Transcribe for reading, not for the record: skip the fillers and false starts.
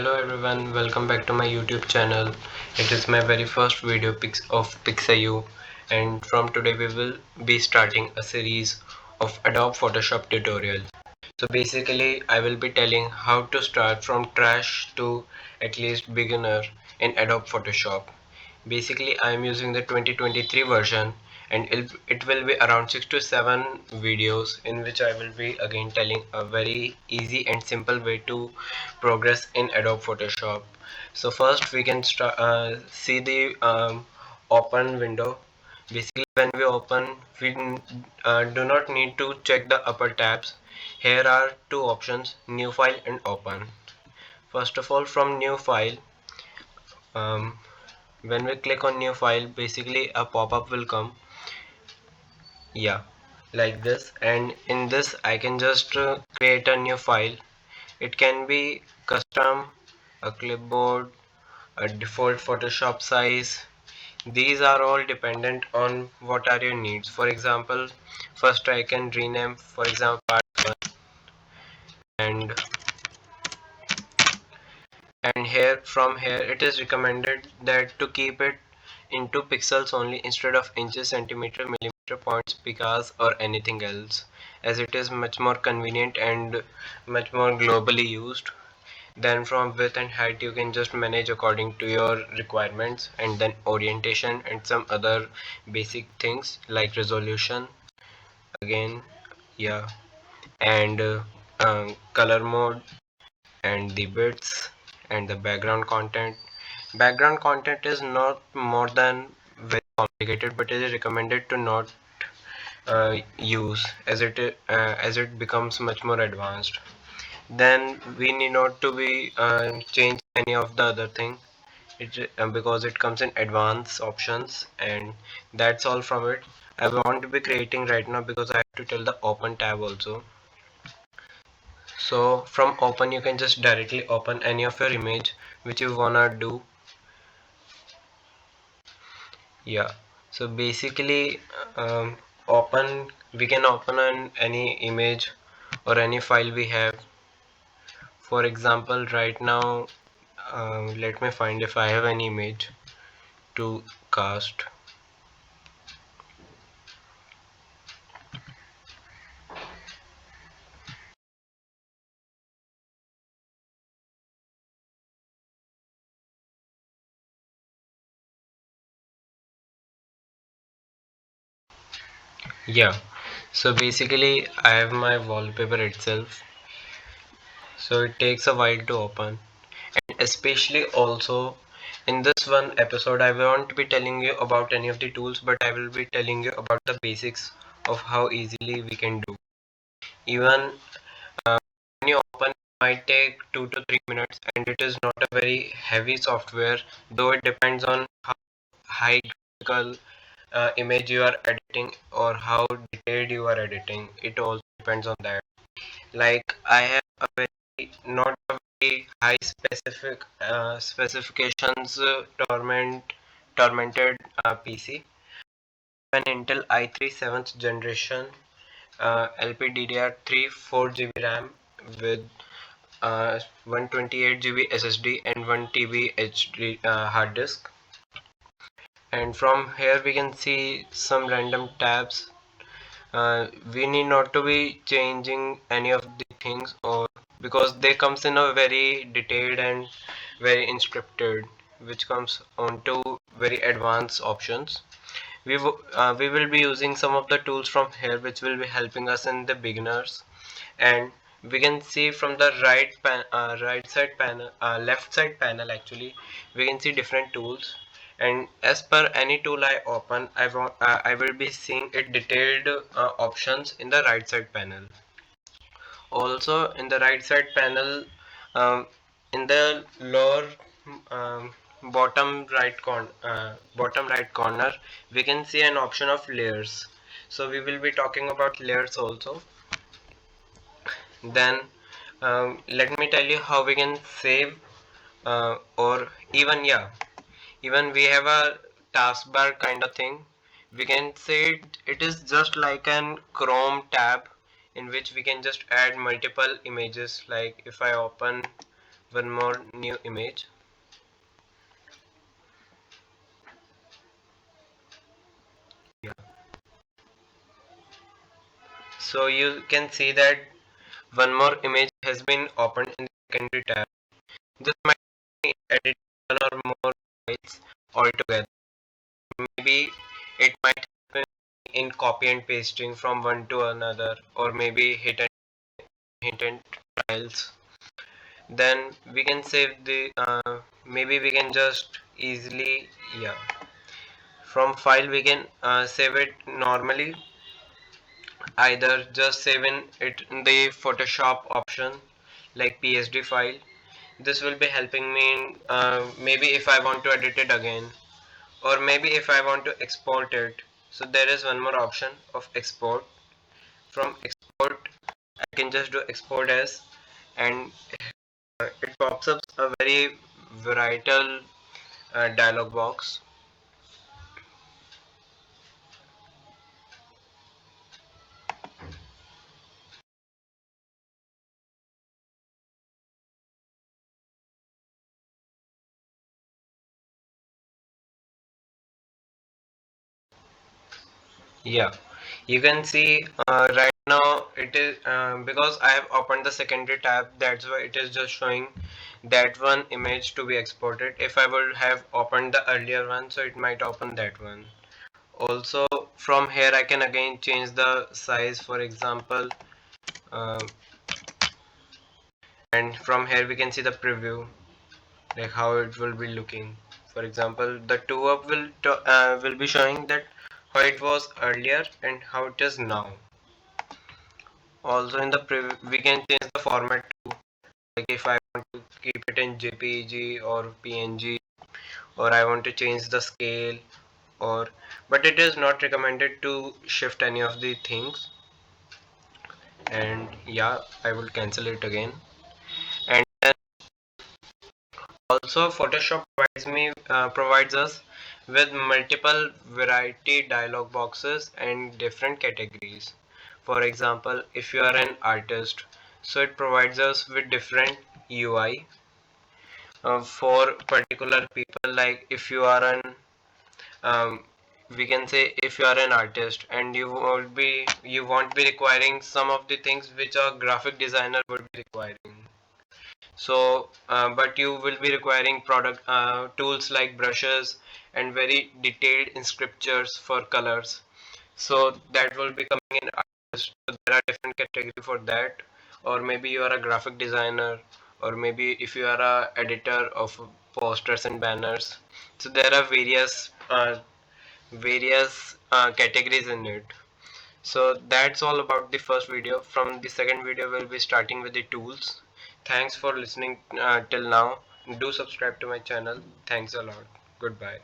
Hello everyone, welcome back to my YouTube channel. It is my very first video of Pixayu, and from today we will be starting a series of Adobe Photoshop tutorials. So basically I will be telling how to start from trash to at least beginner in Adobe Photoshop. Basically I am using the 2023 version, and it will be around 6 to 7 videos in which I will be again telling a very easy and simple way to progress in Adobe Photoshop. So first we can start see the open window. Basically when we open, we do not need to check the upper tabs. Here are two options: new file and open. First of all, from new file, um, when we click on new file, basically a pop-up will come, yeah, like this, and in this I can just create a new file. It can be custom, a clipboard, a default Photoshop size. These are all dependent on what are your needs. For example, first I can rename, for example, part 1, and here, from here, it is recommended that to keep it into pixels only instead of inches, centimeter, millimeter, points, picas or anything else, as it is much more convenient and much more globally used. Then from width and height you can just manage according to your requirements, and then orientation and some other basic things like resolution again, yeah, and color mode and the bits and the background content. Background content is not more than very complicated, but it is recommended to not use, as it becomes much more advanced. Then we need not to be change any of the other thing, because it comes in advanced options, and that's all from it. I want to be creating right now because I have to tell the open tab also. So from open you can just directly open any of your image which you wanna do, yeah. So basically open we can open any image or any file we have. For example, right now, let me find if I have any image to cast. Yeah, so basically I have my wallpaper itself, so it takes a while to open. And especially also in this one episode I won't be telling you about any of the tools, but I will be telling you about the basics of how easily we can do. Even when you open, it might take 2 to 3 minutes, and it is not a very heavy software, though it depends on how high graphical image you are editing or how detailed you are editing. It also depends on that. Like I have a very not a very high specifications tormented PC, an Intel i3 7th generation, LPDDR3 4 GB RAM with 128 GB SSD and 1 TB HD hard disk. And from here we can see some random tabs. We need not to be changing any of the things, or because they comes in a very detailed and very inscripted, which comes onto very advanced options. We will be using some of the tools from here which will be helping us in the beginners. And we can see from the right side panel, left side panel actually, we can see different tools, and as per any tool I open, I will be seeing it detailed options in the right side panel. Also in the right side panel, um, in the lower um, bottom right corner, we can see an option of layers. So we will be talking about layers also. Then let me tell you how we can save, or even, yeah, even we have a taskbar kind of thing. We can say it is just like an Chrome tab in which we can just add multiple images. Like if I open one more new image. Yeah. So you can see that one more image has been opened in the secondary tab. This might be edit one or more files altogether. Maybe it might happen in copy and pasting from one to another, or maybe hit and files. Then we can save the maybe we can just easily, yeah, from file we can save it normally, either just saving it in the Photoshop option like PSD file. This will be helping me in, maybe if I want to edit it again, or maybe if I want to export it. So there is one more option of export. From export I can just do export as, and it pops up a very varietal dialog box. Yeah, you can see right now it is because I have opened the secondary tab, that's why it is just showing that one image to be exported. If I would have opened the earlier one, so it might open that one. Also from here I can again change the size, for example, uh, and from here we can see the preview, like how it will be looking. For example, the two up will be showing that how it was earlier and how it is now. Also in the we can change the format too, like if I want to keep it in JPEG or PNG, or I want to change the scale, or but it is not recommended to shift any of the things. And yeah, I will cancel it again. And then also Photoshop provides us with multiple variety dialog boxes and different categories. For example, if you are an artist, so it provides us with different UI for particular people. Like if you are an we can say if you are an artist and you won't be requiring some of the things which a graphic designer would be requiring. So but you will be requiring product tools like brushes and very detailed scriptures for colors, so that will be coming in artist. So there are different category for that. Or maybe you are a graphic designer, or maybe if you are a editor of posters and banners. So there are various categories in it. So that's all about the first video. From the second video we'll be starting with the tools. Thanks for listening till now. Do subscribe to my channel. Thanks a lot. Goodbye.